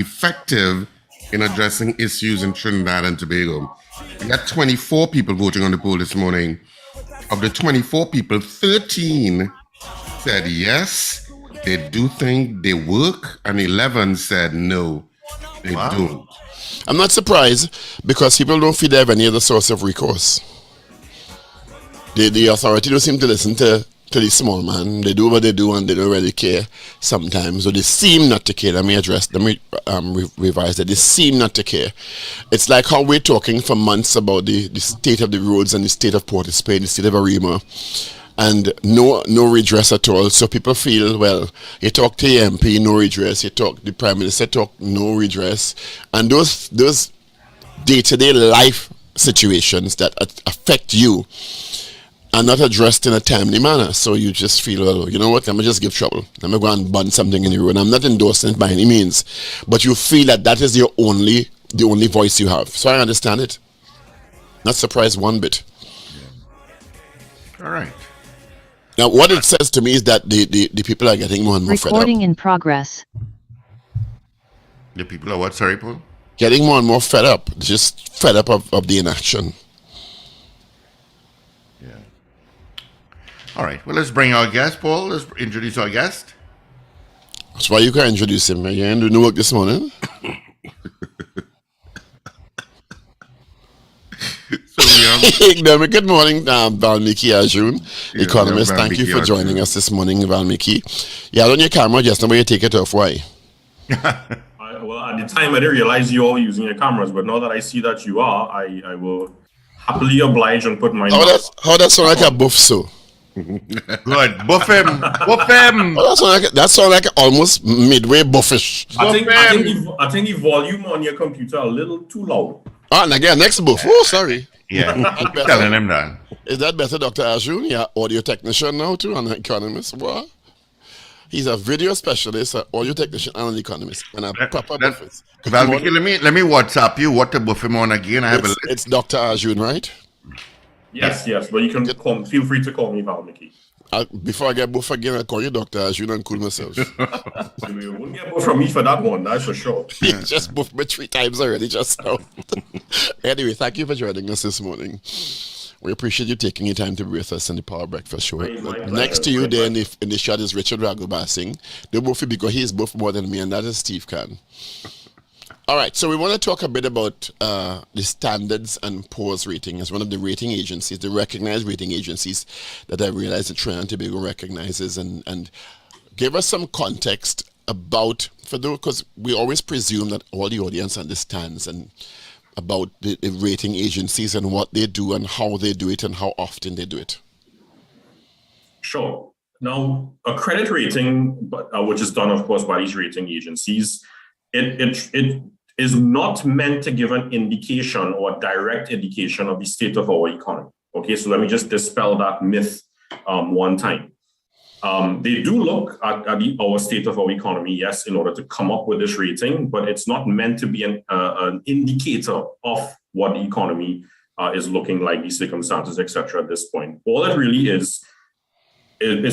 effective in addressing issues in Trinidad and Tobago. We got 24 people voting on the poll this morning. Of the 24 people, 13 said yes, they do think they work, and 11 said no, they don't. I'm not surprised because people don't feel they have any other source of recourse. The authority don't seem to listen to the small man. They do what they do and they don't really care sometimes. So they seem not to care. Let me revise that. They seem not to care. It's like how we're talking for months about the state of the roads and the state of Port of Spain, the state of Arima, and no redress at all. So people feel, well, you talk to the MP, no redress. You talk the Prime Minister, talk no redress. And those day-to-day life situations that affect you are not addressed in a timely manner. So you just feel, well, you know what, I'm going to just give trouble. I'm going to go and burn something in the road. I'm not endorsing it by any means, but you feel that is the only voice you have. So I understand it. Not surprised one bit. All right. Now, what it says to me is that the people are getting more and more fed up. Recording in progress. The people are what? Sorry, Paul? Getting more and more fed up. Just fed up of the inaction. All right. Well, let's bring our guest, Paul. Let's introduce our guest. That's why you can introduce him. You ain't doing no work this morning. Good morning, Vaalmikki Arjoon, Economist. Thank you for joining us this morning, Vaalmikki. You had on your camera just now, but you take it off. Why? Well, at the time, I didn't realize you all using your cameras, but now that I see that you are, I will happily oblige and put mine. How that sound like a buff so? Good. Buff him. Buff him. Oh, that sound like almost midway buffish. I think the volume on your computer a little too loud. Ah, and again, next buff. Oh, sorry. Yeah, telling him that. Is that better, Dr. Arjoon? Yeah, audio technician now too, and an economist. What? He's a video specialist, an audio technician, and an economist, and a proper buffist. Vaalmikki, let me WhatsApp you what to buff him on again. It's Dr. Arjoon, right? Yes, but you can feel free to call me Vaalmikki. Before I get buff again, I'll call you Dr. Arjoon and cool myself. You wouldn't get buff from me for that one, that's for sure. You just buffed me 3 times already just now. Anyway, thank you for joining us this morning. We appreciate you taking your time to be with us in the Power Breakfast Show. Next to you there in the shot is Richard Ragoobarsingh. They're both because he's both more than me, and that is Steve Khan. All right, so we want to talk a bit about the Standards and Poor's rating as one of the rating agencies, the recognized rating agencies that I realize that Trinidad and Tobago recognizes, and give us some context about, because we always presume that all the audience understands and about the rating agencies and what they do and how they do it and how often they do it. Sure. Now, a credit rating, which is done, of course, by these rating agencies, it is not meant to give an indication or a direct indication of the state of our economy. Okay, so let me just dispel that myth one time. They do look at our state of our economy, yes, in order to come up with this rating, but it's not meant to be an indicator of what the economy is looking like, the circumstances, etc. at this point. All it really is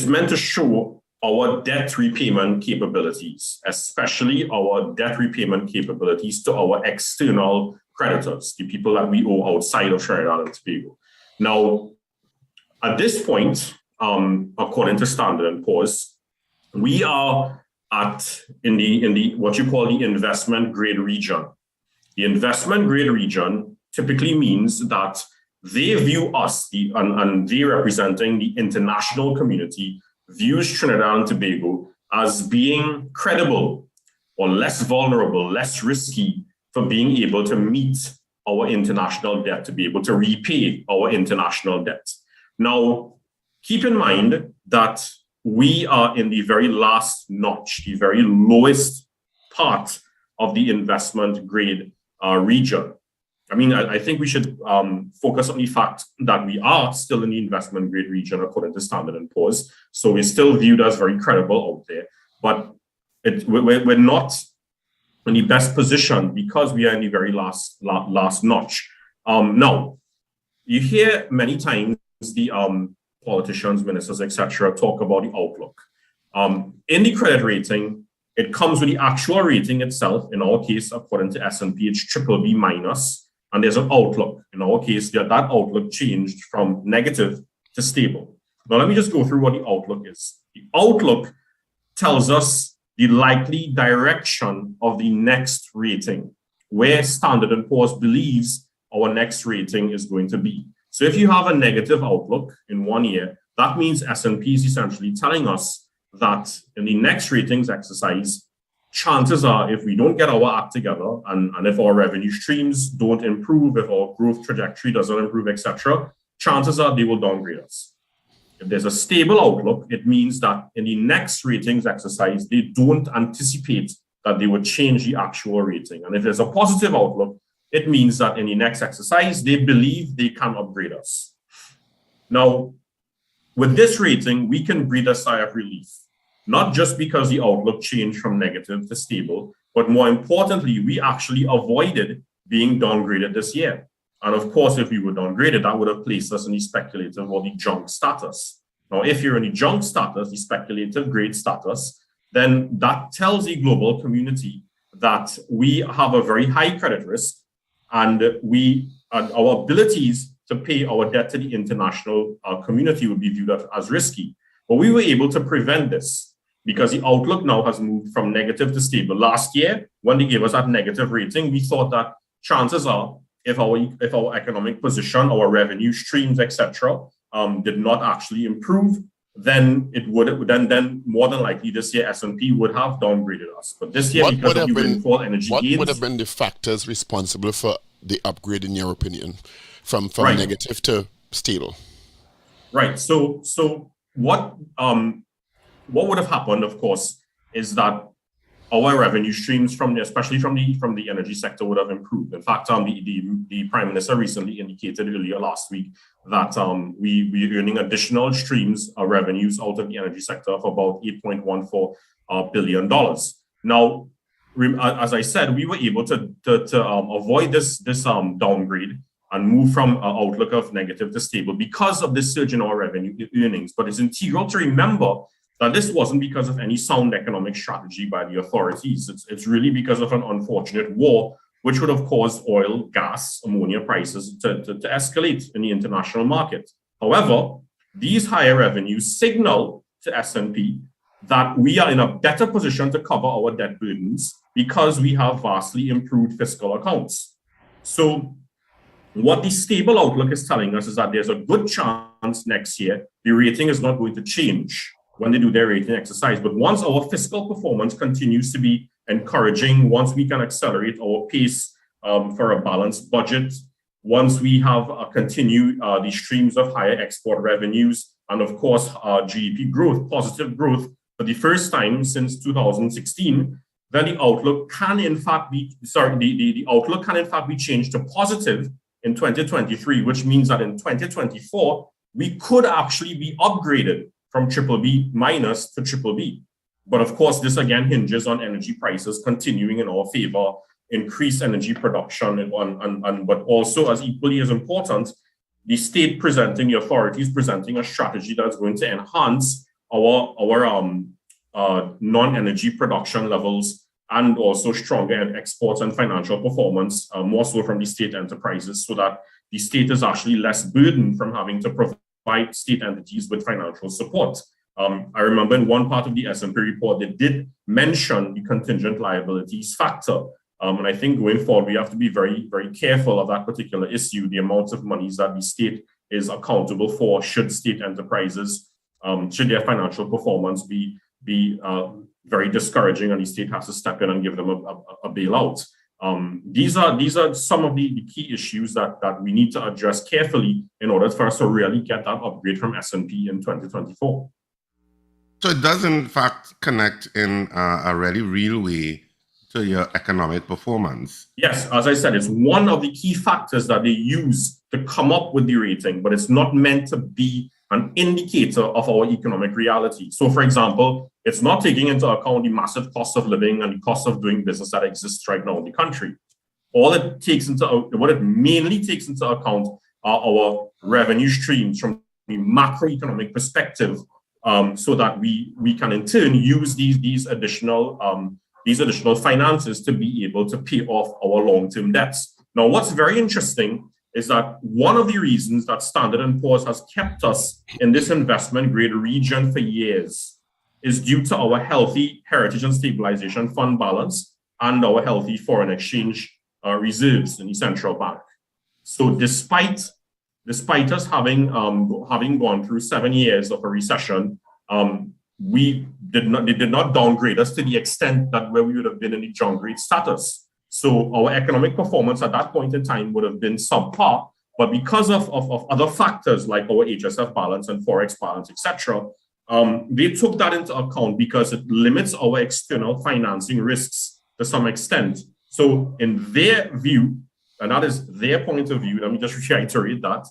meant to show our debt repayment capabilities, especially our debt repayment capabilities to our external creditors, the people that we owe outside of Trinidad and Tobago. Now, at this point, according to Standard & Poor's, we are in the what you call the investment grade region. The investment grade region typically means that they view us, and they representing the international community, views Trinidad and Tobago as being credible or less vulnerable, less risky for being able to meet our international debt, to be able to repay our international debt. Now, keep in mind that we are in the very last notch, the very lowest part of the investment grade region. I mean, I think we should focus on the fact that we are still in the investment grade region according to Standard & Poor's. So we're still viewed as very credible out there, but we're not in the best position because we are in the very last notch. Now, you hear many times the politicians, ministers, etc., talk about the outlook. In the credit rating, it comes with the actual rating itself. In our case, according to S&P, it's BBB minus, and there's an outlook. In our case, that outlook changed from negative to stable. Now, let me just go through what the outlook is. The outlook tells us the likely direction of the next rating, where Standard & Poor's believes our next rating is going to be. So if you have a negative outlook in 1 year, that means S&P is essentially telling us that in the next ratings exercise, chances are if we don't get our act together and if our revenue streams don't improve, if our growth trajectory doesn't improve, etc., chances are they will downgrade us. If there's a stable outlook, it means that in the next ratings exercise, they don't anticipate that they would change the actual rating. And if there's a positive outlook, it means that in the next exercise, they believe they can upgrade us. Now, with this rating, we can breathe a sigh of relief, not just because the outlook changed from negative to stable, but more importantly, we actually avoided being downgraded this year. And of course, if we were downgraded, that would have placed us in the speculative or the junk status. Now, if you're in the junk status, the speculative grade status, then that tells the global community that we have a very high credit risk and our abilities to pay our debt to the international community would be viewed as risky. But we were able to prevent this because the outlook now has moved from negative to stable. Last year, when they gave us that negative rating, we thought that chances are if our economic position, our revenue streams, etc., did not actually improve, then it would then more than likely this year S&P would have downgraded us. But this year, because of the windfall energy gains, what would have been the factors responsible for the upgrade, in your opinion, from right. negative to stable? Right. So what would have happened, of course, is that our revenue streams especially from the energy sector would have improved. In fact, the Prime Minister recently indicated earlier last week that we're earning additional streams of revenues out of the energy sector of about $8.14 billion. Now, as I said, we were able to avoid this downgrade and move from an outlook of negative to stable because of this surge in our revenue earnings. But it's integral to remember that this wasn't because of any sound economic strategy by the authorities. It's really because of an unfortunate war, which would have caused oil, gas, ammonia prices to escalate in the international market. However, these higher revenues signal to S&P that we are in a better position to cover our debt burdens because we have vastly improved fiscal accounts. So what the stable outlook is telling us is that there's a good chance next year the rating is not going to change when they do their rating exercise. But once our fiscal performance continues to be encouraging, once we can accelerate our pace for a balanced budget, once we have continue the streams of higher export revenues, and of course, GDP growth, positive growth for the first time since 2016, then the outlook can in fact be, the outlook can in fact be changed to positive in 2023, which means that in 2024, we could actually be upgraded from BBB minus to BBB. But of course, this again hinges on energy prices continuing in our favor, increased energy production, but also as equally as important, the state presenting, the authorities presenting a strategy that's going to enhance our non-energy production levels and also stronger exports and financial performance, more so from the state enterprises, so that the state is actually less burdened from having to provide state entities with financial support. I remember in one part of the S&P report, they did mention the contingent liabilities factor. And I think going forward, we have to be very, very careful of that particular issue, the amounts of monies that the state is accountable for should state enterprises, should their financial performance be very discouraging and the state has to step in and give them a bailout. These are some of the key issues that we need to address carefully in order for us to really get that upgrade from S&P in 2024. So it does in fact connect in a really real way to your economic performance. Yes, as I said, it's one of the key factors that they use to come up with the rating, but it's not meant to be an indicator of our economic reality. So for example, it's not taking into account the massive cost of living and the cost of doing business that exists right now in the country. What it mainly takes into account are our revenue streams from the macroeconomic perspective, so that we can in turn use these additional finances to be able to pay off our long-term debts. Now, what's very interesting is that one of the reasons that Standard & Poor's has kept us in this investment grade region for years is due to our healthy Heritage and Stabilization Fund balance and our healthy foreign exchange reserves in the central bank. So despite us having gone through 7 years of a recession, they did not downgrade us to the extent that where we would have been in the downgrade status. So our economic performance at that point in time would have been subpar, but because of other factors like our HSF balance and Forex balance, etc., they took that into account because it limits our external financing risks to some extent. So in their view, and that is their point of view, let me just reiterate that,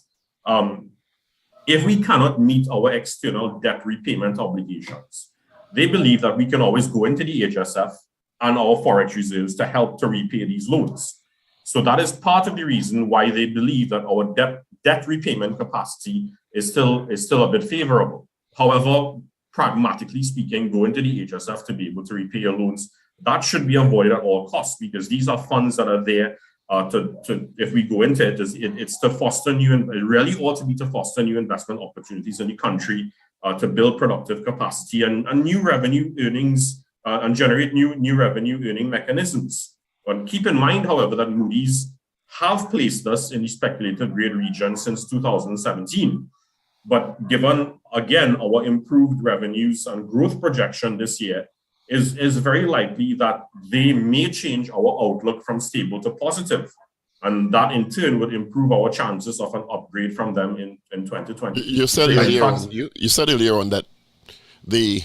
if we cannot meet our external debt repayment obligations, they believe that we can always go into the HSF and our Forex reserves to help to repay these loans. So that is part of the reason why they believe that our debt repayment capacity is still a bit favorable. However, pragmatically speaking, go into the HSF to be able to repay your loans, that should be avoided at all costs, because these are funds that are there if we go into it, it's to foster it really ought to be to foster new investment opportunities in the country, to build productive capacity and new revenue earnings and generate new revenue earning mechanisms. But keep in mind, however, that Moody's have placed us in the speculative grade region since 2017. But given, again, our improved revenues and growth projection this year, is very likely that they may change our outlook from stable to positive. And that in turn would improve our chances of an upgrade from them in 2020. You said earlier on that the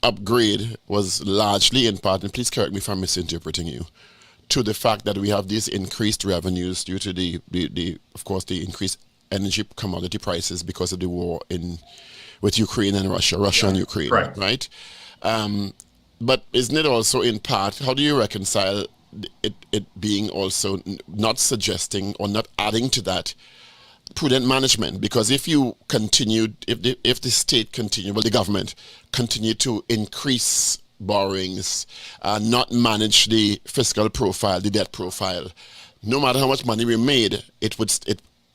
upgrade was largely in part, and please correct me if I'm misinterpreting you, to the fact that we have these increased revenues due to the of course the increased energy commodity prices because of the war with Ukraine and Russia and Ukraine, correct. Right? But isn't it also in part, how do you reconcile it being also not suggesting or not adding to that prudent management? Because if you continued, if the state continued, well, the government continued to increase borrowings, not manage the fiscal profile, the debt profile, no matter how much money we made,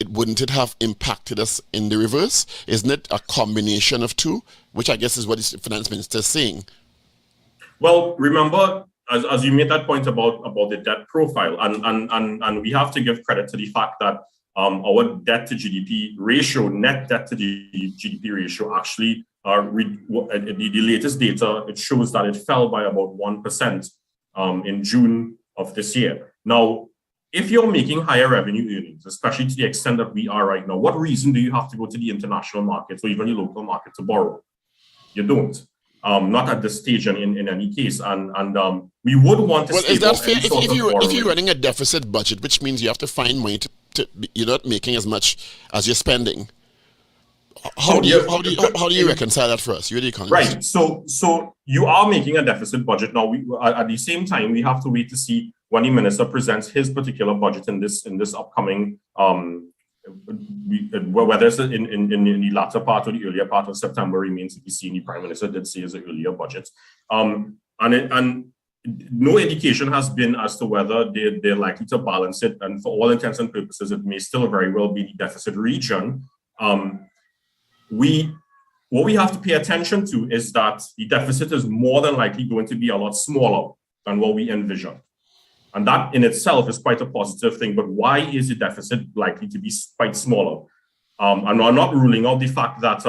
wouldn't it have impacted us in the reverse? Isn't it a combination of two, which I guess is what the finance minister is saying? Well, remember, as you made that point about the debt profile, and we have to give credit to the fact that our debt to GDP ratio, net debt to GDP ratio, actually, the latest data, it shows that it fell by about 1% in June of this year. Now, if you're making higher revenue earnings, especially to the extent that we are right now, what reason do you have to go to the international markets or even the local market to borrow? You don't. Not at this stage in any case, and we would want to. Well, is that fair? If you're running a deficit budget, which means you have to find money you're not making as much as you're spending. How do you reconcile that for us? You're the economist. Right. So you are making a deficit budget now. At the same time, we have to wait to see when the minister presents his particular budget in this upcoming. Whether it's in the latter part or the earlier part of September remains to be seen. The Prime Minister did say it's an earlier budget, and no indication has been as to whether they're likely to balance it. And for all intents and purposes, it may still very well be the deficit region. What we have to pay attention to is that the deficit is more than likely going to be a lot smaller than what we envisioned. And that in itself is quite a positive thing. But why is the deficit likely to be quite smaller? And I'm not ruling out the fact that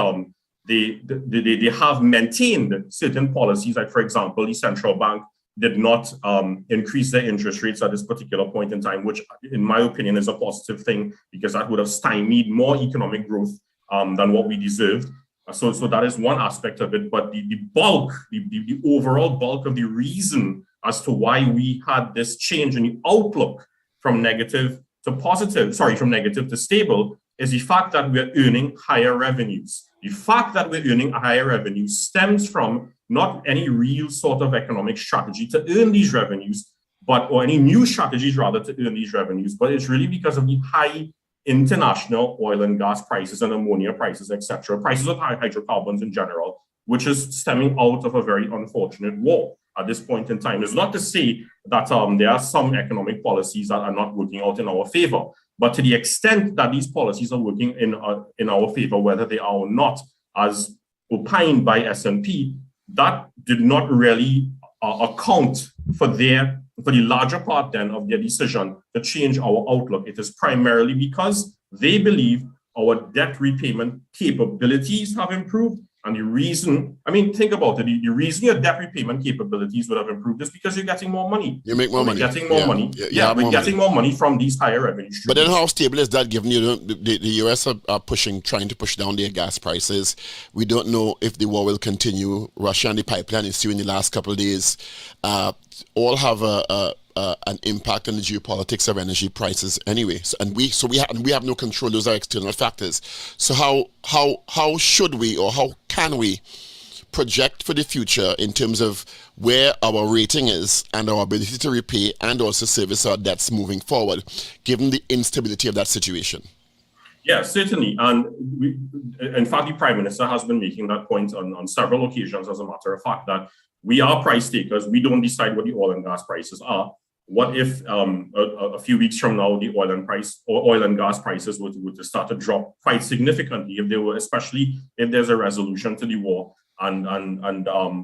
they have maintained certain policies, like, for example, the central bank did not increase their interest rates at this particular point in time, which, in my opinion, is a positive thing, because that would have stymied more economic growth than what we deserved. So that is one aspect of it. But the overall bulk of the reason as to why we had this change in the outlook from negative to stable is the fact that we're earning higher revenues. The fact that we're earning higher revenues stems from not any real sort of economic strategy to earn these revenues, or any new strategies rather to earn these revenues, but it's really because of the high international oil and gas prices and ammonia prices, etc., prices of hydrocarbons in general, which is stemming out of a very unfortunate war at this point in time. It's not to say that there are some economic policies that are not working out in our favor, but to the extent that these policies are working in our favor, whether they are or not, as opined by S&P, that did not really account for the larger part then of their decision to change our outlook. It is primarily because they believe our debt repayment capabilities have improved. And the reason, think about it, the reason your debt repayment capabilities would have improved is because you're getting more money. You make more money. Getting more money. We're getting more money from these higher revenue streams. But then how stable is that, given the US are trying to push down their gas prices? We don't know if the war will continue. Russia and the pipeline issue in the last couple of days all have an impact on the geopolitics of energy prices anyway. We have no control. Those are external factors. So how should we, or how can we project for the future in terms of where our rating is and our ability to repay and also service our debts moving forward, given the instability of that situation? Yeah, certainly. And in fact, the Prime Minister has been making that point on several occasions, as a matter of fact, that we are price takers. We don't decide what the oil and gas prices are. What if a few weeks from now the oil and gas prices were to start to drop quite significantly, especially if there's a resolution to the war and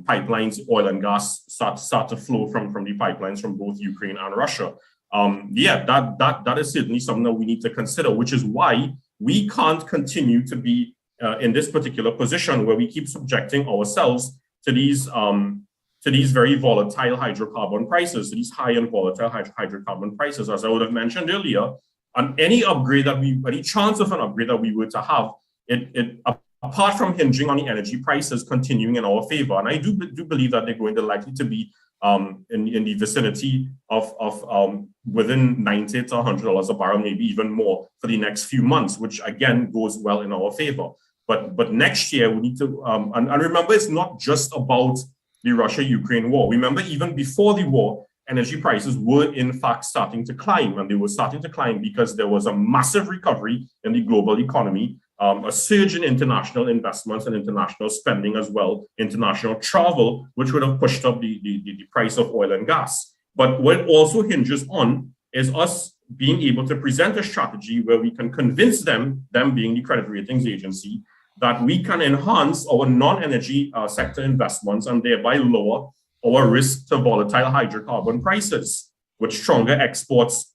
pipelines, oil and gas start to flow from the pipelines from both Ukraine and Russia. That is certainly something that we need to consider, which is why we can't continue to be in this particular position where we keep subjecting ourselves to these very volatile hydrocarbon prices, these high and volatile hydrocarbon prices, as I would have mentioned earlier. And any chance of an upgrade that we were to have, it apart from hinging on the energy prices continuing in our favor, and I do believe that they're going to likely to be in the vicinity of within $90 to $100 a barrel, maybe even more for the next few months, which again goes well in our favor. But next year we need to, and remember, it's not just about the Russia-Ukraine war. Remember, even before the war, energy prices were in fact starting to climb, and they were starting to climb because there was a massive recovery in the global economy, a surge in international investments and international spending as well, international travel, which would have pushed up the price of oil and gas. But what it also hinges on is us being able to present a strategy where we can convince them being the credit ratings agency, that we can enhance our non-energy sector investments and thereby lower our risk to volatile hydrocarbon prices, with stronger exports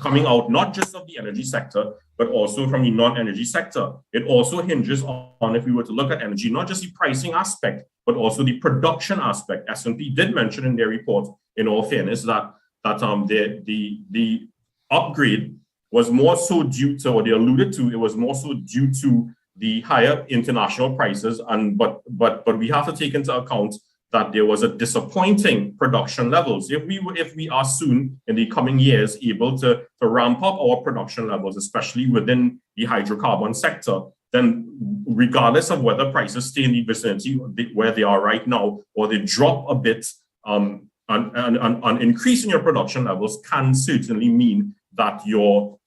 coming out not just of the energy sector, but also from the non-energy sector. It also hinges on, if we were to look at energy, not just the pricing aspect, but also the production aspect. S&P did mention in their report, in all fairness, that the upgrade was more so due to, or they alluded to, it was more so due to the higher international prices, but we have to take into account that there was a disappointing production levels. If we are soon in the coming years able to ramp up our production levels, especially within the hydrocarbon sector, then regardless of whether prices stay in the vicinity where they are right now, or they drop a bit, an increase in your production levels can certainly mean that your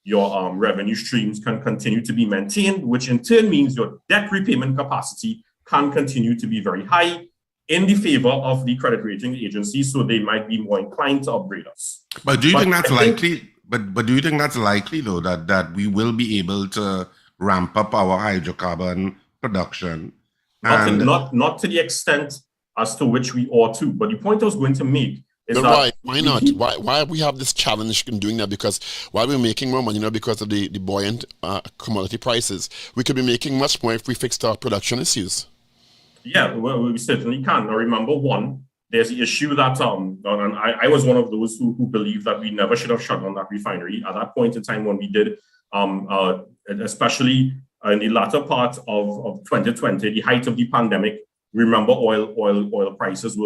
revenue streams can continue to be maintained, which in turn means your debt repayment capacity can continue to be very high in the favor of the credit rating agencies, so they might be more inclined to upgrade us. But do you think that's likely? But do you think that's likely, though, that we will be able to ramp up our hydrocarbon production? Not to the extent as to which we ought to. But the point I was going to make is that why not? Why we have this challenge in doing that? Because while we're making more money, because of the buoyant commodity prices, we could be making much more if we fixed our production issues. Yeah, well, we certainly can. Now, remember, there's the issue that, and I was one of those who believed that we never should have shut down that refinery at that point in time when we did, especially in the latter part of 2020, the height of the pandemic. Remember, oil prices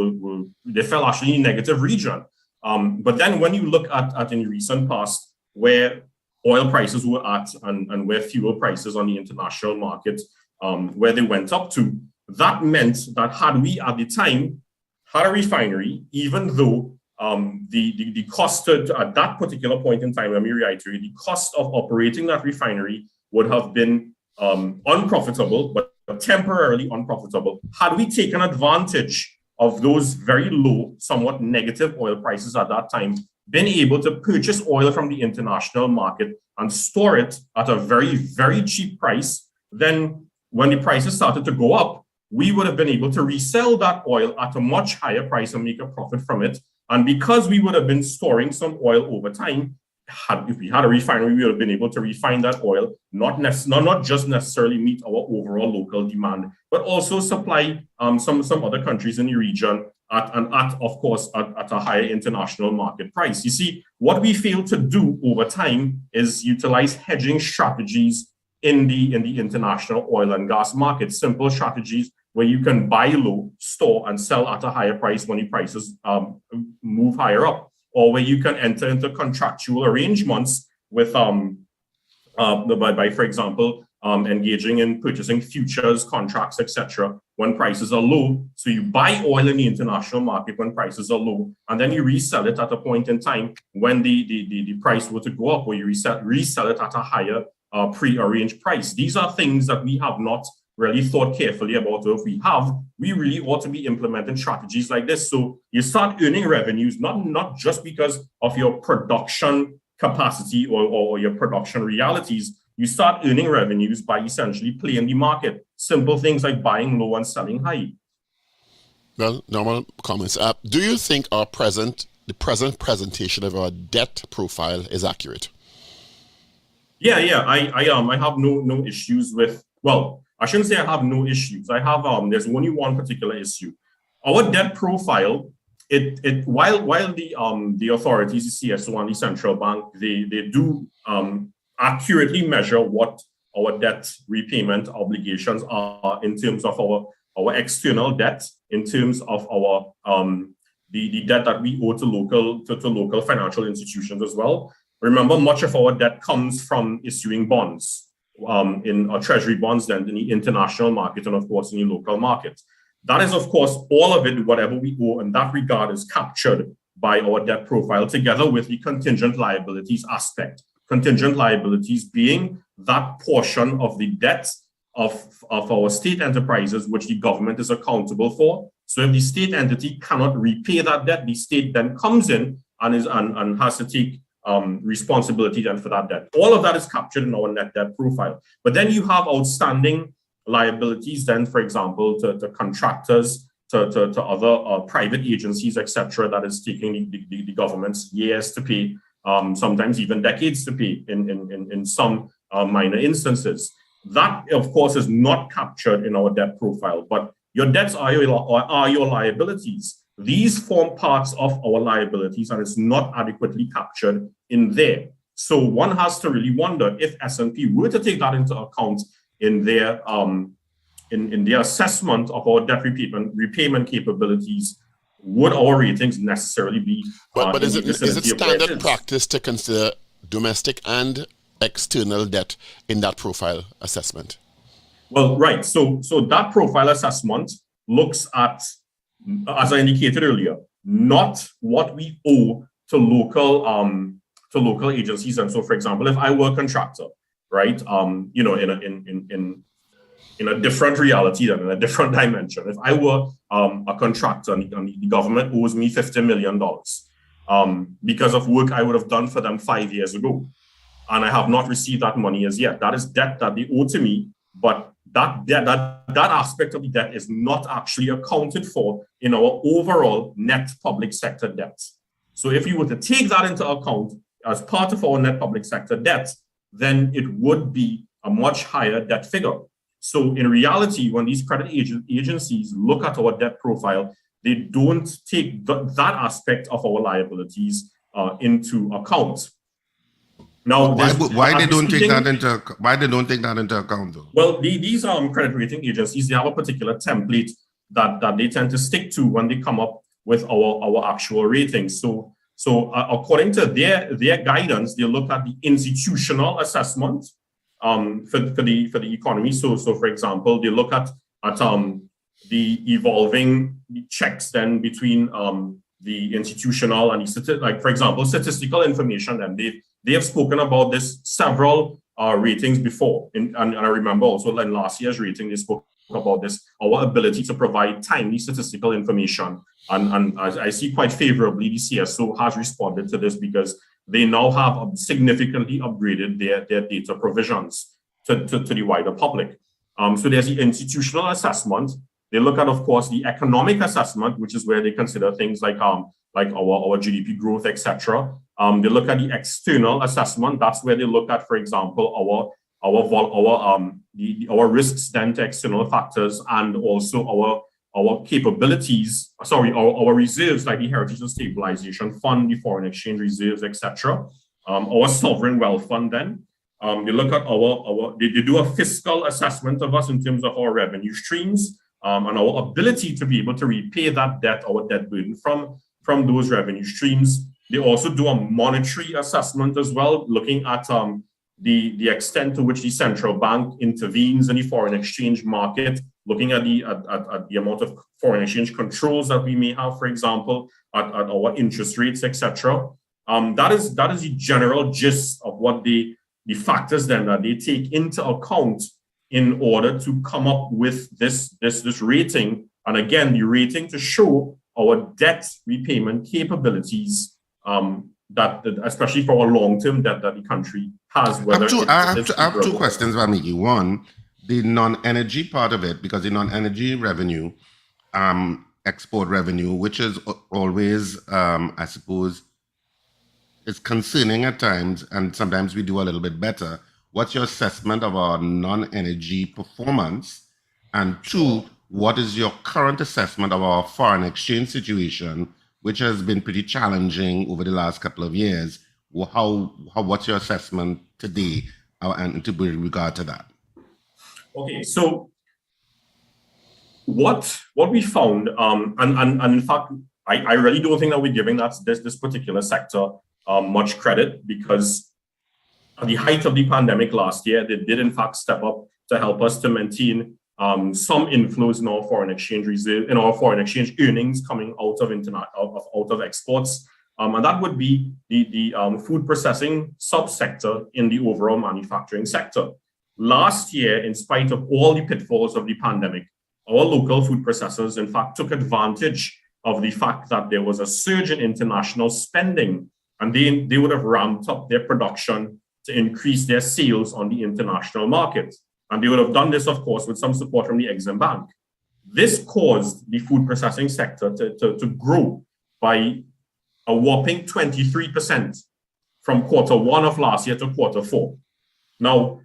they fell actually in negative region. But then when you look at in the recent past where oil prices were at and where fuel prices on the international market, where they went up to, that meant that had we at the time had a refinery, even though the cost at that particular point in time, let me reiterate, the cost of operating that refinery would have been unprofitable, but temporarily unprofitable. Had we taken advantage of those very low, somewhat negative oil prices at that time, been able to purchase oil from the international market and store it at a very, very cheap price, then when the prices started to go up, we would have been able to resell that oil at a much higher price and make a profit from it. And because we would have been storing some oil over time, if we had a refinery, we would have been able to refine that oil, not just necessarily meet our overall local demand, but also supply some other countries in the region at a higher international market price. You see, what we fail to do over time is utilize hedging strategies in the international oil and gas market, simple strategies where you can buy low, store, and sell at a higher price when the prices move higher up, or where you can enter into contractual arrangements with, for example, engaging in purchasing futures, contracts, etc., when prices are low. So you buy oil in the international market when prices are low, and then you resell it at a point in time when the price were to go up, or you resell it at a higher pre-arranged price. These are things that we have not really thought carefully about. So if we have, we really ought to be implementing strategies like this. So you start earning revenues, not just because of your production capacity or your production realities. You start earning revenues by essentially playing the market. Simple things like buying low and selling high. Well, normal comments. Do you think the present presentation of our debt profile is accurate? Yeah. I have no issues with, well, I shouldn't say I have no issues. I have there's only one particular issue. Our debt profile, while the authorities, the CSO and the central bank, they do accurately measure what our debt repayment obligations are in terms of our external debt, in terms of our the debt that we owe to local financial institutions as well. Remember, much of our debt comes from issuing bonds, in our treasury bonds, then in the international market, and of course in the local market. That is, of course, all of it, whatever we owe in that regard, is captured by our debt profile together with the contingent liabilities aspect. Contingent liabilities being that portion of the debt of our state enterprises which the government is accountable for. So if the state entity cannot repay that debt, the state then comes in and has to take responsibility then for that debt. All of that is captured in our net debt profile. But then you have outstanding liabilities then, for example, to contractors, to other private agencies, etc., that is taking the government's years to pay, sometimes even decades to pay in some minor instances. That, of course, is not captured in our debt profile, but your debts are your liabilities. These form parts of our liabilities, and it's not adequately captured in there. So one has to really wonder if S&P were to take that into account in their assessment of our debt repayment capabilities, would our ratings necessarily be? But is it standard practice to consider domestic and external debt in that profile assessment? Well, right. So that profile assessment looks at, as I indicated earlier, not what we owe to local agencies. And so, for example, if I were a contractor, right, in a different reality than in a different dimension, if I were a contractor and the government owes me $50 million because of work I would have done for them 5 years ago, and I have not received that money as yet, that is debt that they owe to me, but that aspect of the debt is not actually accounted for in our overall net public sector debt. So if you were to take that into account as part of our net public sector debt, then it would be a much higher debt figure. So in reality, when these credit agencies look at our debt profile, they don't take that aspect of our liabilities into account. Now, why they don't take that into account though? Well, these credit rating agencies, they have a particular template that they tend to stick to when they come up with our actual ratings. So according to their guidance, they look at the institutional assessment for the economy. So for example, they look at the evolving checks then between the institutional and for example, statistical information, and they have spoken about this several ratings before. And I remember also in last year's rating, they spoke about this, our ability to provide timely statistical information. And I see quite favorably the CSO has responded to this because they now have significantly upgraded their data provisions to the wider public. So there's the institutional assessment. They look at, of course, the economic assessment, which is where they consider things like our GDP growth, etc. They look at the external assessment. That's where they look at, for example, our risks then to external factors, and also our capabilities. Our reserves, like the Heritage and Stabilization Fund, the foreign exchange reserves, etc. Our sovereign wealth fund. Then they look at they do a fiscal assessment of us in terms of our revenue streams. And our ability to be able to repay that debt, our debt burden from those revenue streams. They also do a monetary assessment as well, looking at the extent to which the central bank intervenes in the foreign exchange market, looking at the amount of foreign exchange controls that we may have, for example, at our interest rates, etc. That is the general gist of what the factors then that they take into account in order to come up with this rating. And again, the rating to show our debt repayment capabilities, that especially for our long-term debt that the country has. I have two questions, Vaalmikki. One, the non-energy part of it, because the non-energy revenue, export revenue, which is always, I suppose, is concerning at times, and sometimes we do a little bit better. What's your assessment of our non-energy performance? And two, what is your current assessment of our foreign exchange situation, which has been pretty challenging over the last couple of years? What's your assessment today, and to be regard to that? Okay, so what we found, and in fact, I really don't think that we're giving this particular sector much credit, because at the height of the pandemic last year, they did in fact step up to help us to maintain some inflows in our foreign exchange reserve, in our foreign exchange earnings coming out of exports, and that would be the food processing subsector in the overall manufacturing sector. Last year, in spite of all the pitfalls of the pandemic, our local food processors in fact took advantage of the fact that there was a surge in international spending, and they would have ramped up their production to increase their sales on the international market. And they would have done this, of course, with some support from the Exim Bank. This caused the food processing sector to grow by a whopping 23% from Q1 of last year to Q4. Now,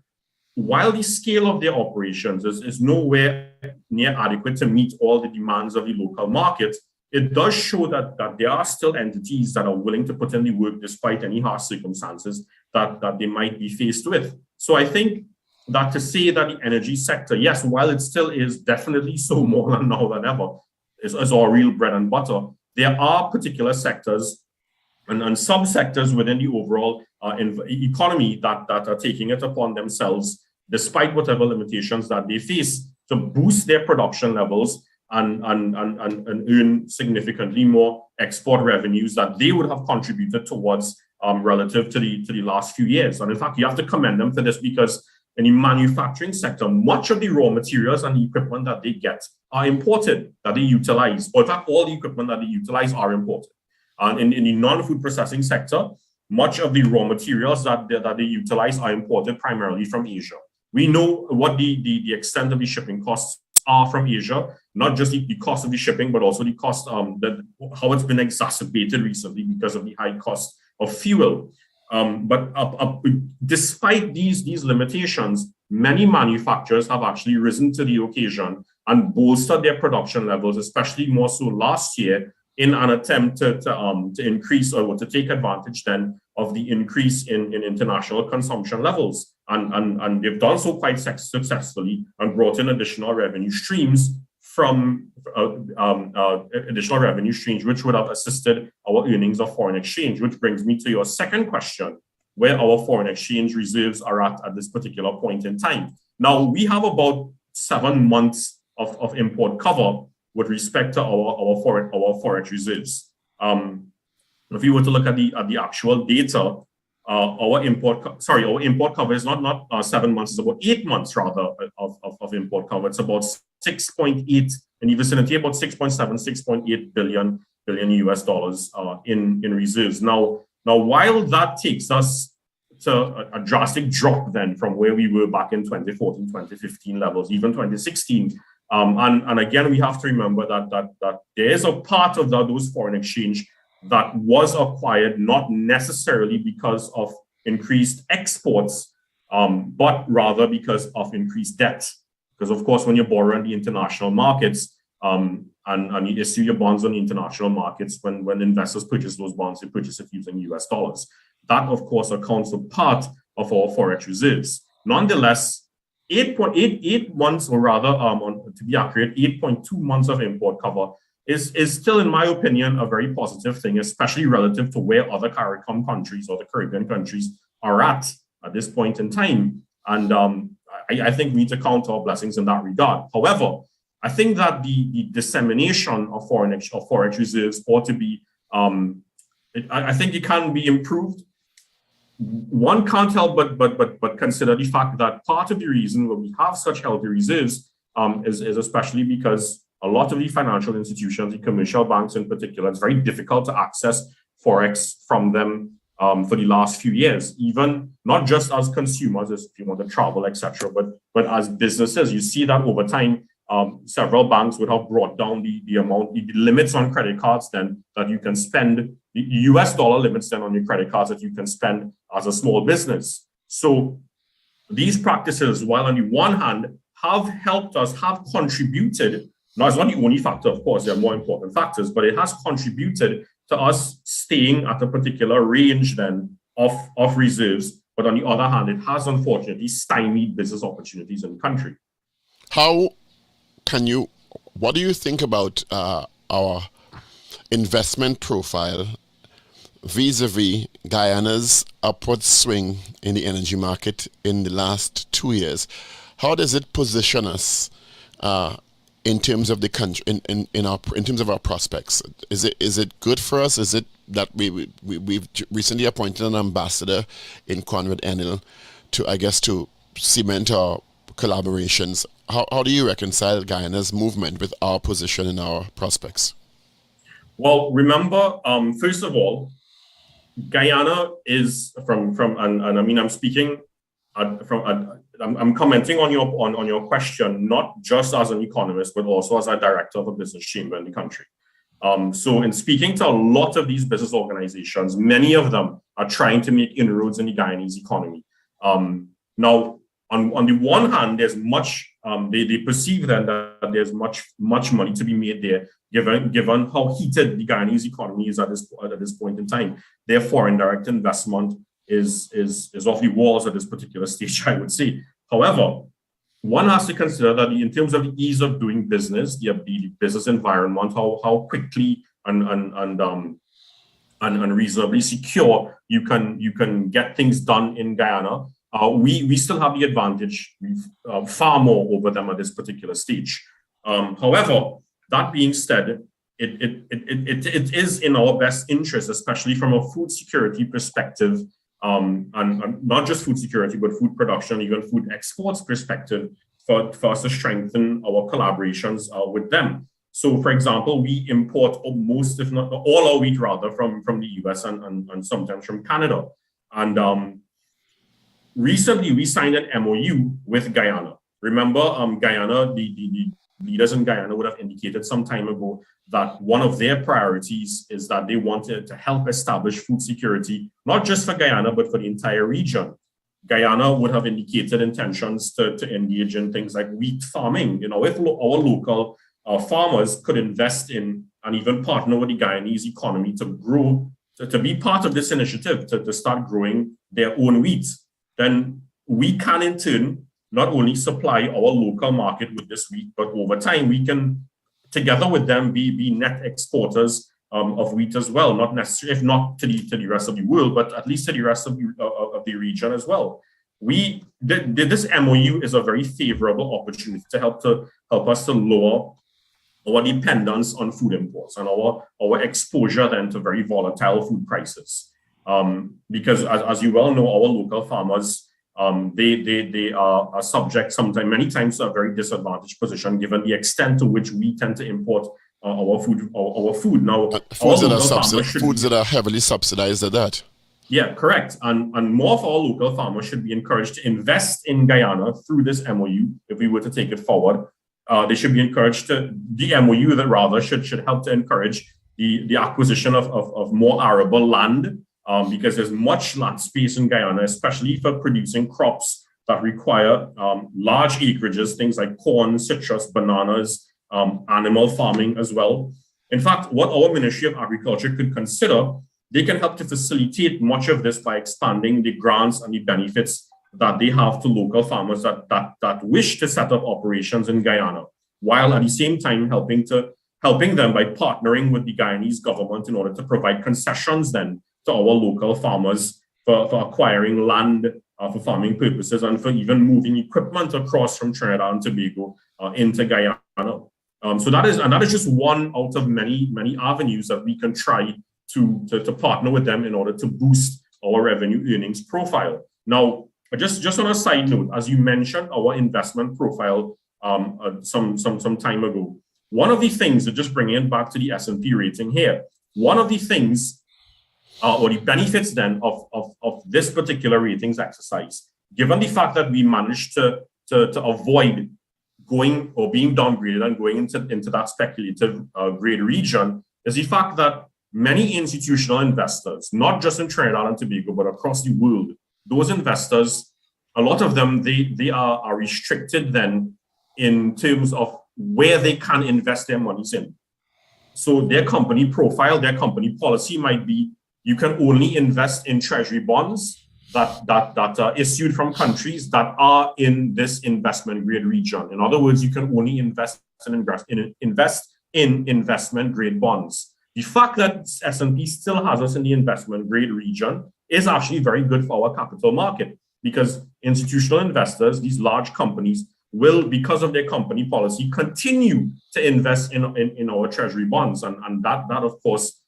while the scale of their operations is nowhere near adequate to meet all the demands of the local market, it does show that there are still entities that are willing to put in the work despite any harsh circumstances that they might be faced with. So I think that to say that the energy sector, yes, while it still is definitely so more now than ever, is our real bread and butter, there are particular sectors and subsectors within the overall economy that are taking it upon themselves, despite whatever limitations that they face, to boost their production levels and earn significantly more export revenues that they would have contributed towards relative to the last few years. And in fact, you have to commend them for this, because in the manufacturing sector, much of the raw materials and the equipment that they get are imported, that they utilize. Or in fact, all the equipment that they utilize are imported. And in the non-food processing sector, much of the raw materials that they utilize are imported primarily from Asia. We know what the extent of the shipping costs are from Asia, not just the cost of the shipping, but also the cost, how it's been exacerbated recently because of the high cost of fuel. But despite these limitations, many manufacturers have actually risen to the occasion and bolstered their production levels, especially more so last year, in an attempt to increase or to take advantage then of the increase in international consumption levels. And they've done so quite successfully and brought in additional revenue streams which would have assisted our earnings of foreign exchange, which brings me to your second question, where our foreign exchange reserves are at this particular point in time. Now, we have about 7 months of import cover with respect to our forex reserves. If you were to look at the actual data, our import cover is not 7 months, it's about 8 months rather of import cover. It's about 6.8 in the vicinity, about 6.7, 6.8 billion US dollars in reserves. Now, while that takes us to a drastic drop then from where we were back in 2014, 2015 levels, even 2016. And again, we have to remember that there is a part of those foreign exchange that was acquired not necessarily because of increased exports, but rather because of increased debt. Because of course, when you borrow in the international markets and you issue your bonds on the international markets, when investors purchase those bonds, they purchase it using US dollars. That, of course, accounts for part of our forex reserves. Nonetheless, 8.88 months, or rather, to be accurate, 8.2 months of import cover is still, in my opinion, a very positive thing, especially relative to where other CARICOM countries or the Caribbean countries are at this point in time. And I think we need to count our blessings in that regard. However, I think that the dissemination of forex reserves ought to be, I think it can be improved. One can't help but consider the fact that part of the reason why we have such healthy reserves is especially because a lot of the financial institutions, the commercial banks in particular, it's very difficult to access forex from them for the last few years, even not just as consumers, as if you want to travel, etc., but as businesses. You see that over time, several banks would have brought down the amount, the limits on credit cards then that you can spend, the US dollar limits then on your credit cards that you can spend as a small business. So these practices, while on the one hand have helped us, have contributed, now it's not the only factor, of course, there are more important factors, but it has contributed to us staying at a particular range then of reserves. But on the other hand, it has unfortunately stymied business opportunities in the country. What do you think about our investment profile vis-a-vis Guyana's upward swing in the energy market in the last 2 years? How does it position us in terms of the country, in terms of our prospects? Is it good for us? Is it that we've recently appointed an ambassador in Conrad Enel to cement our collaborations? How do you reconcile Guyana's movement with our position and our prospects? Well, remember, first of all, Guyana is and I mean, I'm speaking I'm commenting on your question, not just as an economist, but also as a director of a business chamber in the country. So in speaking to a lot of these business organizations, many of them are trying to make inroads in the Guyanese economy. Now, on the one hand, there's much, they perceive then that there's much money to be made there, given how heated the Guyanese economy is at this point in time. Their foreign direct investment is off the walls at this particular stage, I would say. However, one has to consider that in terms of the ease of doing business, the business environment, how quickly and reasonably secure you can get things done in Guyana. We still have the advantage far more over them at this particular stage. However, that being said, it is in our best interest, especially from a food security perspective, and not just food security, but food production, even food exports perspective, for us to strengthen our collaborations with them. So, for example, we import most, if not all our wheat, rather, from the US and sometimes from Canada. And recently, we signed an MOU with Guyana. Remember, Guyana, the leaders in Guyana would have indicated some time ago that one of their priorities is that they wanted to help establish food security, not just for Guyana, but for the entire region. Guyana would have indicated intentions to engage in things like wheat farming. You know, if our local farmers could invest in and even partner with the Guyanese economy to grow, to be part of this initiative, to start growing their own wheat, then we can in turn not only supply our local market with this wheat, but over time we can, together with them, be net exporters of wheat as well. Not necessarily, if not to the rest of the world, but at least to the rest of the region as well. This MOU is a very favorable opportunity to help us to lower our dependence on food imports and our exposure then to very volatile food prices. Because as you well know, our local farmers They are subject many times to a very disadvantaged position given the extent to which we tend to import our food. Now, foods that are heavily subsidized at that. Yeah, correct. And more of our local farmers should be encouraged to invest in Guyana through this MOU if we were to take it forward. They should be encouraged to, the MOU that rather should help to encourage the acquisition of more arable land, because there's much land space in Guyana, especially for producing crops that require large acreages, things like corn, citrus, bananas, animal farming as well. In fact, what our Ministry of Agriculture could consider, they can help to facilitate much of this by expanding the grants and the benefits that they have to local farmers that wish to set up operations in Guyana, while at the same time helping them by partnering with the Guyanese government in order to provide concessions then to our local farmers for acquiring land for farming purposes and for even moving equipment across from Trinidad and Tobago into Guyana. So that is just one out of many avenues that we can try to partner with them in order to boost our revenue earnings profile. Now, just on a side note, as you mentioned, our investment profile some time ago. One of the things, just bringing it back to the S&P rating here, one of the things or the benefits then of this particular ratings exercise, given the fact that we managed to avoid going or being downgraded and going into that speculative grade region, is the fact that many institutional investors, not just in Trinidad and Tobago, but across the world, those investors, a lot of them, they are restricted then in terms of where they can invest their monies in. So their company profile, their company policy might be, you can only invest in treasury bonds that are issued from countries that are in this investment grade region. In other words, you can only invest in investment grade bonds. The fact that S&P still has us in the investment grade region is actually very good for our capital market, because institutional investors, these large companies, will, because of their company policy, continue to invest in our treasury bonds. And that of course,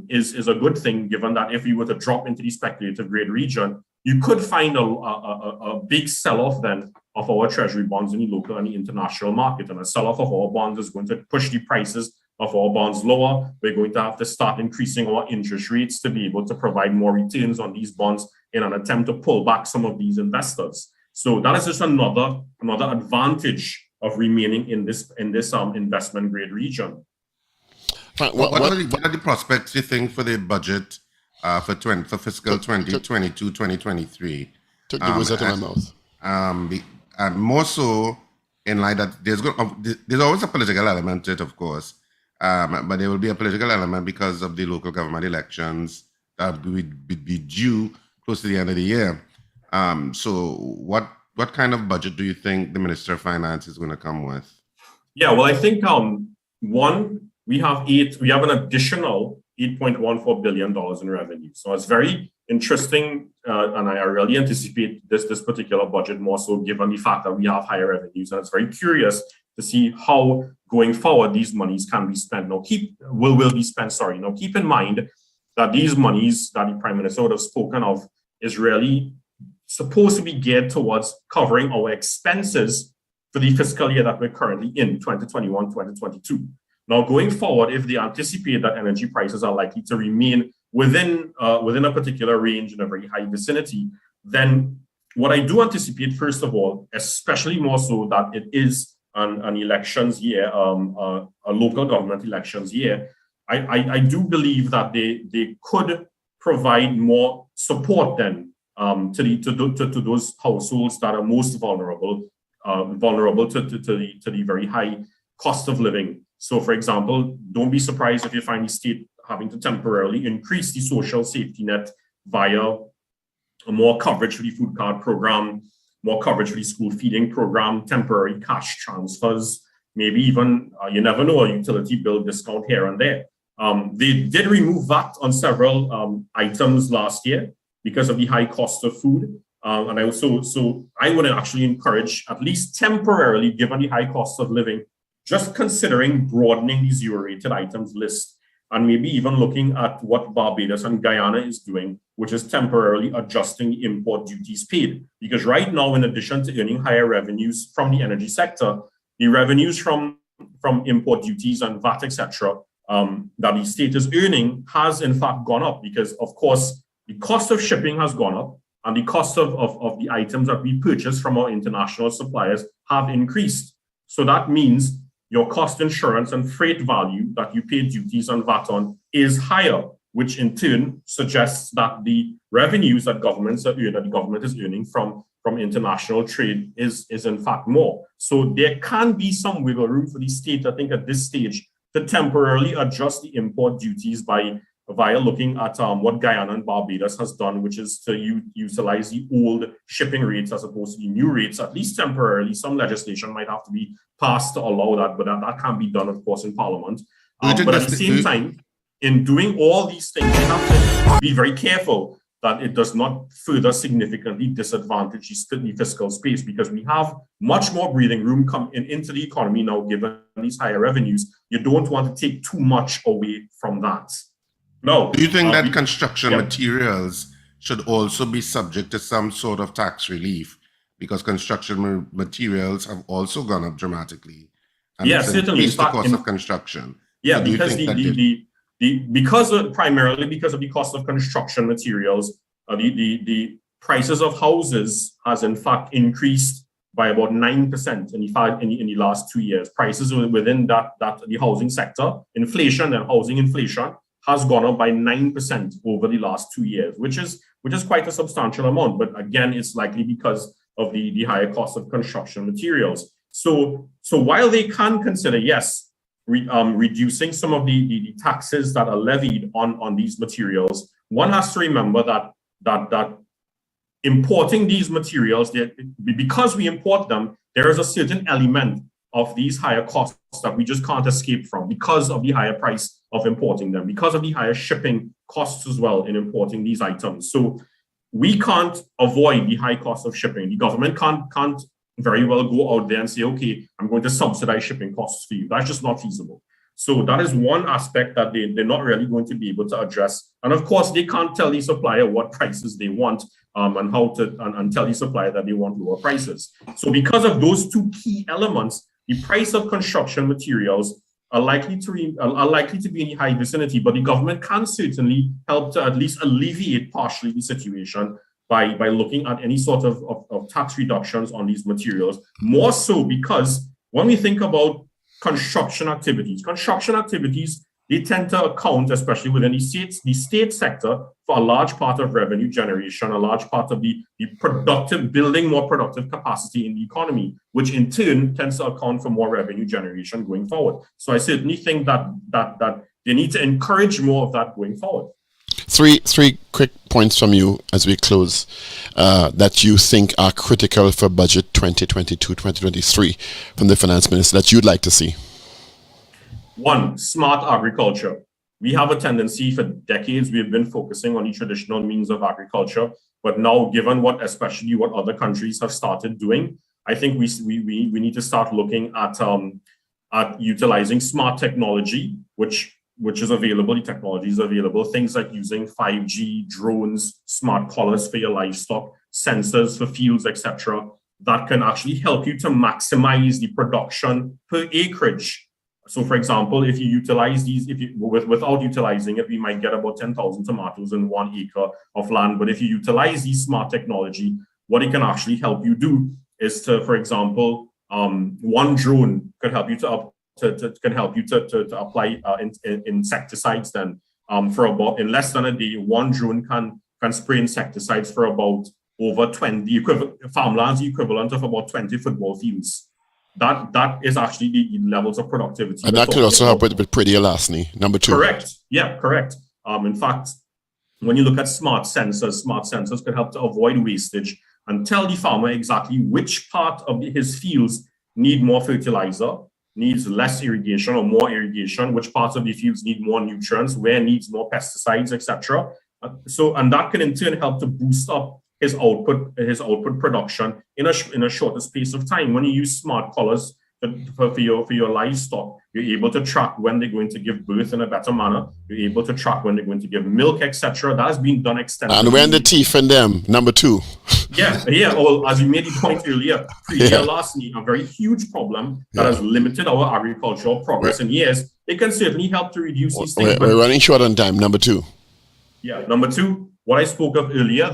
is a good thing, given that if we were to drop into the speculative grade region, you could find a big sell-off then of our treasury bonds in the local and the international market. And a sell-off of our bonds is going to push the prices of our bonds lower. We're going to have to start increasing our interest rates to be able to provide more returns on these bonds in an attempt to pull back some of these investors. So that is just another advantage of remaining in this investment grade region. What are the prospects you think for the budget for fiscal 2022-2023? Took the words out of my mouth. And more so in light that there's always a political element to it, of course, but there will be a political element because of the local government elections that would be due close to the end of the year. So what kind of budget do you think the Minister of Finance is going to come with? Yeah, well, I think we have an additional $8.14 billion in revenue. So it's very interesting, and I really anticipate this particular budget more so given the fact that we have higher revenues. And it's very curious to see how going forward these monies can be spent. Will be spent. Sorry. Now keep in mind that these monies that the Prime Minister would have spoken of is really supposed to be geared towards covering our expenses for the fiscal year that we're currently in, 2021-2022. Now, going forward, if they anticipate that energy prices are likely to remain within a particular range in a very high vicinity, then what I do anticipate, first of all, especially more so that it is an elections year, a local government elections year, I do believe that they could provide more support then to those households that are most vulnerable to the very high cost of living. So, for example, don't be surprised if you find the state having to temporarily increase the social safety net via more coverage for the food card program, more coverage for the school feeding program, temporary cash transfers, maybe even, you never know, a utility bill discount here and there. They did remove VAT on several items last year because of the high cost of food. And I would actually encourage, at least temporarily, given the high cost of living, just considering broadening the zero-rated items list and maybe even looking at what Barbados and Guyana is doing, which is temporarily adjusting the import duties paid. Because right now, in addition to earning higher revenues from the energy sector, the revenues from import duties and VAT, etc., that the state is earning has in fact gone up because, of course, the cost of shipping has gone up and the cost of the items that we purchase from our international suppliers have increased. So that means your cost insurance and freight value that you pay duties and VAT on is higher, which in turn suggests that the revenues that governments are earning, that the government is earning from international trade is in fact more. So there can be some wiggle room for the state, I think, at this stage to temporarily adjust the import duties via looking at what Guyana and Barbados has done, which is to utilize the old shipping rates as opposed to the new rates, at least temporarily. Some legislation might have to be passed to allow that, but that can be done, of course, in Parliament. But at the same time, in doing all these things, we have to be very careful that it does not further significantly disadvantage the fiscal space, because we have much more breathing room into the economy now, given these higher revenues. You don't want to take too much away from that. No. Do you think that construction materials should also be subject to some sort of tax relief? Because construction materials have also gone up dramatically. And certainly. The cost of construction. Yeah, because primarily because of the cost of construction materials, the prices of houses has in fact increased by about 9% in the last 2 years. Prices within that the housing sector, inflation and housing inflation has gone up by 9% over the last 2 years, which is quite a substantial amount. But again, it's likely because of the higher cost of construction materials. So while they can consider, yes, reducing some of the taxes that are levied on these materials, one has to remember that importing these materials, because we import them, there is a certain element of these higher costs that we just can't escape from because of the higher price of importing them, because of the higher shipping costs as well in importing these items. So we can't avoid the high cost of shipping. The government can't very well go out there and say, okay, I'm going to subsidize shipping costs for you. That's just not feasible. So that is one aspect that they're not really going to be able to address. And of course, they can't tell the supplier what prices they want and tell the supplier that they want lower prices. So because of those two key elements, the price of construction materials are likely to be in the high vicinity, but the government can certainly help to at least alleviate partially the situation by looking at any sort of tax reductions on these materials. More so because when we think about construction activities, they tend to account, especially within the state sector, for a large part of revenue generation, a large part of the building more productive capacity in the economy, which in turn tends to account for more revenue generation going forward. So I certainly think that they need to encourage more of that going forward. Three quick points from you as we close that you think are critical for budget 2022-2023 from the finance minister that you'd like to see. One, smart agriculture. We have a tendency for decades, we have been focusing on the traditional means of agriculture, but now given especially what other countries have started doing, I think we need to start looking at utilizing smart technology, which is available. The technology is available. Things like using 5G, drones, smart collars for your livestock, sensors for fields, etc., that can actually help you to maximize the production per acreage. So, for example, if you utilize these, without utilizing it, we might get about 10,000 tomatoes in 1 acre of land. But if you utilize these smart technology, what it can actually help you do is to, for example, one drone could help you to apply insecticides. Then, for about in less than a day, one drone can spray insecticides for about over 20 farmlands, the equivalent of about 20 football fields. That is actually the levels of productivity. And that could also help with pretty elasticity. Number two. Correct. Yeah, correct. In fact, when you look at smart sensors can help to avoid wastage and tell the farmer exactly which part of his fields need more fertilizer, needs less irrigation or more irrigation, which parts of the fields need more nutrients, where needs more pesticides, etc. And that can in turn help to boost up his output production in a shorter space of time. When you use smart collars for your livestock. You're able to track when they're going to give birth in a better manner. You're able to track when they're going to give milk, etc. That has been done extensively. And when the teeth in them, number 2. Yeah. Well, as you made the point earlier, pre-year larceny, a very huge problem that has limited our agricultural progress in years. It can certainly help to reduce these things. We're running short on time. Number 2. Yeah, number 2, what I spoke of earlier,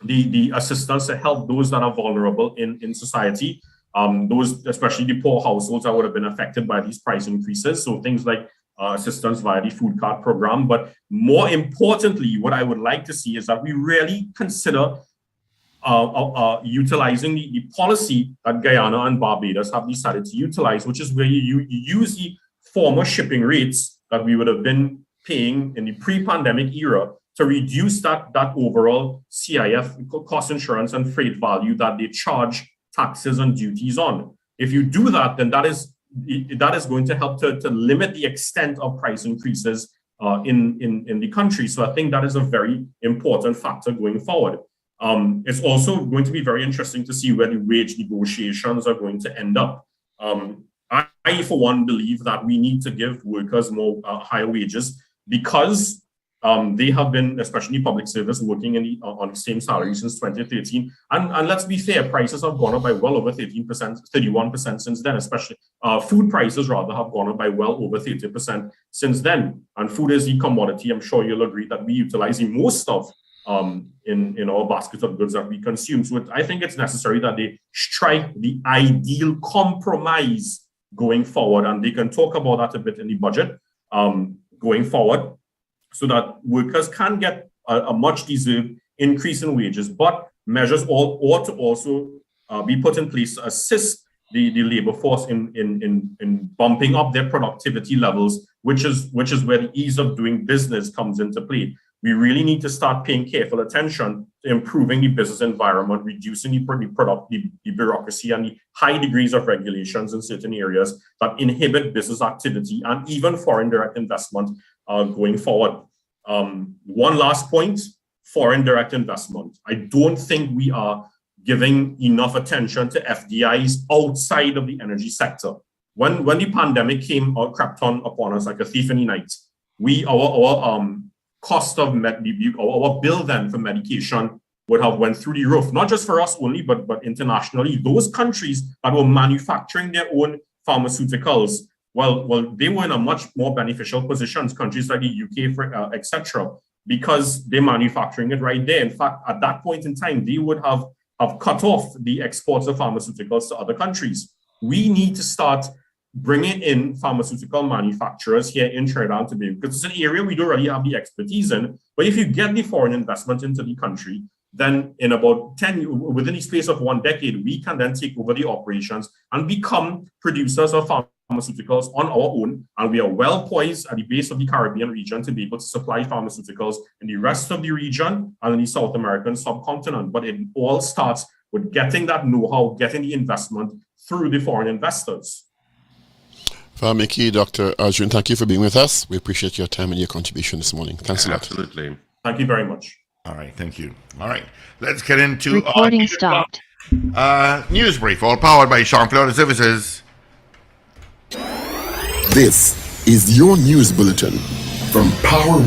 the assistance to help those that are vulnerable in society, those, especially the poor households that would have been affected by these price increases. So things like assistance via the food card program. But more importantly, what I would like to see is that we really consider utilizing the policy that Guyana and Barbados have decided to utilize, which is where you use the former shipping rates that we would have been paying in the pre-pandemic era to reduce that overall CIF, cost insurance and freight value that they charge taxes and duties on. If you do that, then that is going to help to limit the extent of price increases in the country. So I think that is a very important factor going forward. It's also going to be very interesting to see where the wage negotiations are going to end up. I, for one, believe that we need to give workers more higher wages because they have been, especially public service, working on the same salary since 2013. And let's be fair, prices have gone up by well over 13%, 31% since then, especially food prices rather have gone up by well over 30% since then. And food is the commodity, I'm sure you'll agree, that we utilize the most of in our basket of goods that we consume. So I think it's necessary that they strike the ideal compromise going forward. And they can talk about that a bit in the budget going forward, so that workers can get a much-deserved increase in wages, but measures ought to also be put in place to assist the labor force in bumping up their productivity levels, which is where the ease of doing business comes into play. We really need to start paying careful attention to improving the business environment, reducing the bureaucracy and the high degrees of regulations in certain areas that inhibit business activity and even foreign direct investment going forward. One last point, foreign direct investment. I don't think we are giving enough attention to FDIs outside of the energy sector. When the pandemic came or crept on upon us like a thief in the night, our cost of our bill then for medication would have went through the roof, not just for us only, but internationally. Those countries that were manufacturing their own pharmaceuticals, well, they were in a much more beneficial positions, countries like the UK, etc., because they're manufacturing it right there. In fact, at that point in time, they would have cut off the exports of pharmaceuticals to other countries. We need to start bringing in pharmaceutical manufacturers here in Trinidad and Tobago, because it's an area we don't really have the expertise in. But if you get the foreign investment into the country, then in about within the space of 1 decade, we can then take over the operations and become producers of pharmaceuticals on our own. And we are well poised at the base of the Caribbean region to be able to supply pharmaceuticals in the rest of the region and in the South American subcontinent. But it all starts with getting that know-how, getting the investment through the foreign investors. Vaalmikki Dr. Arjoon, thank you for being with us. We appreciate your time and your contribution this morning. Thanks a lot. Absolutely. Thank you very much. All right, thank you. All right, let's get into recording stopped. News brief, all powered by Sean Florida Services. This is your news bulletin from Power